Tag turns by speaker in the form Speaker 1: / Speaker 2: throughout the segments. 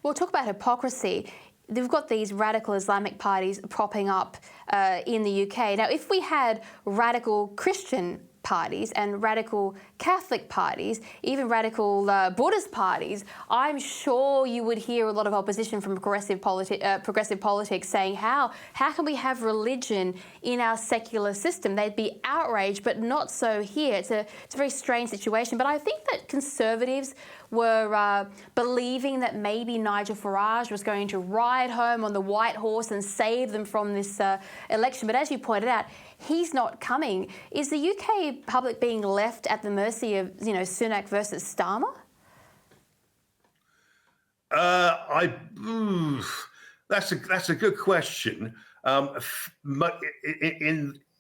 Speaker 1: Well, talk about hypocrisy. They've got these radical Islamic parties propping up in the UK. Now, if we had radical Christian parties and radical Catholic parties, even radical Buddhist parties, I'm sure you would hear a lot of opposition from progressive politics saying, how can we have religion in our secular system? They'd be outraged, but not so here. It's a very strange situation. But I think that Conservatives were believing that maybe Nigel Farage was going to ride home on the white horse and save them from this election. But as you pointed out, he's not coming. Is the UK public being left at the mercy of, Sunak versus Starmer?
Speaker 2: That's a good question.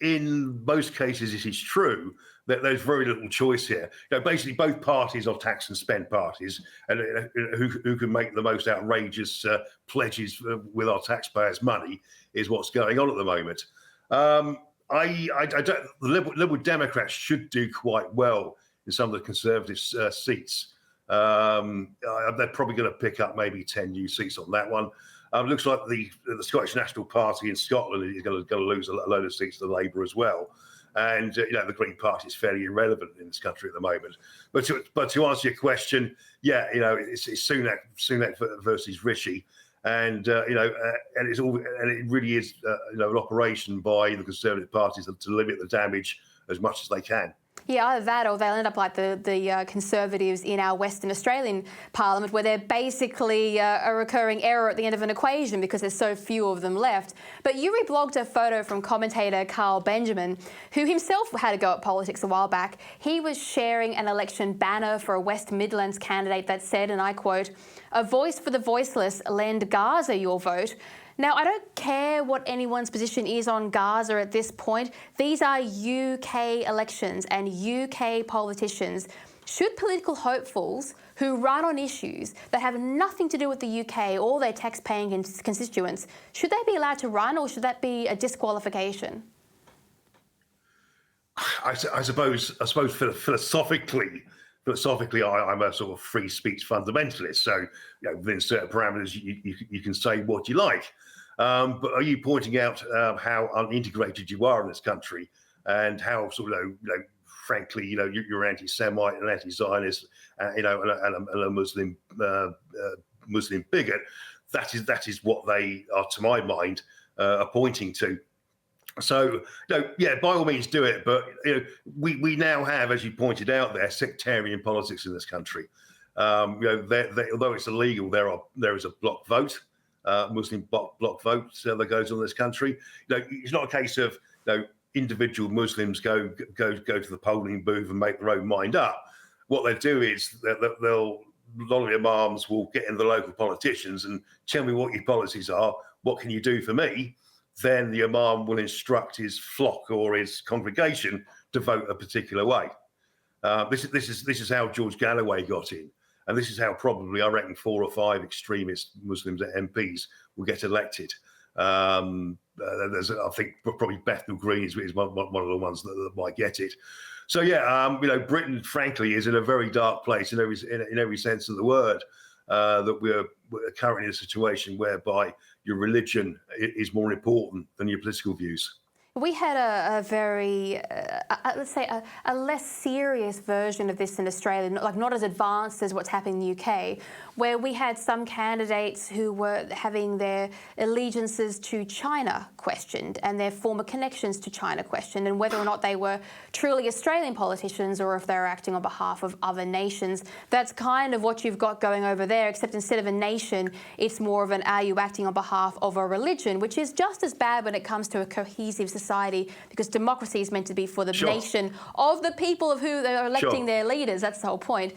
Speaker 2: In most cases, it is true that there's very little choice here. Basically, both parties are tax and spend parties, and who can make the most outrageous pledges with our taxpayers' money is what's going on at the moment. The Liberal Democrats should do quite well in some of the Conservative seats. They're probably going to pick up maybe 10 new seats on that one. Looks like the Scottish National Party in Scotland is going to lose a load of seats to Labour as well. And the Green Party is fairly irrelevant in this country at the moment. But to answer your question, it's Sunak versus Rishi, and it really is an operation by the Conservative parties to limit the damage as much as they can.
Speaker 1: Yeah, either that or they'll end up like the Conservatives in our Western Australian Parliament, where they're basically a recurring error at the end of an equation because there's so few of them left. But you reblogged a photo from commentator Carl Benjamin, who himself had a go at politics a while back. He was sharing an election banner for a West Midlands candidate that said, and I quote, "A voice for the voiceless, lend Gaza your vote." Now, I don't care what anyone's position is on Gaza at this point. These are UK elections and UK politicians. Should political hopefuls who run on issues that have nothing to do with the UK or their tax-paying constituents, should they be allowed to run, or should that be a disqualification?
Speaker 2: I suppose philosophically, I'm a sort of free speech fundamentalist. So, within certain parameters, you can say what you like. But are you pointing out how unintegrated you are in this country, and how sort of, frankly, you're anti-Semite and anti-Zionist, and a Muslim bigot? That is what they are, to my mind, are pointing to. So, by all means do it. But we now have, as you pointed out there, sectarian politics in this country. Although it's illegal, there is a block vote, Muslim block vote that goes on in this country. It's not a case of individual Muslims go to the polling booth and make their own mind up. What they do is a lot of imams will get in the local politicians and tell me what your policies are. What can you do for me? Then the imam will instruct his flock or his congregation to vote a particular way. This is how George Galloway got in, and this is how probably, I reckon, 4 or 5 extremist Muslims MPs will get elected. I think probably Bethnal Green is one of the ones that might get it. So Britain, frankly, is in a very dark place in every sense of the word. That we're currently in a situation whereby your religion is more important than your political views.
Speaker 1: We had a very, let's say, a less serious version of this in Australia, not as advanced as what's happening in the UK, where we had some candidates who were having their allegiances to China questioned and their former connections to China questioned, and whether or not they were truly Australian politicians or if they were acting on behalf of other nations. That's kind of what you've got going over there, except instead of a nation, it's more of an are you acting on behalf of a religion, which is just as bad when it comes to a cohesive society, because democracy is meant to be for the nation of the people of who they are electing their leaders. That's the whole point.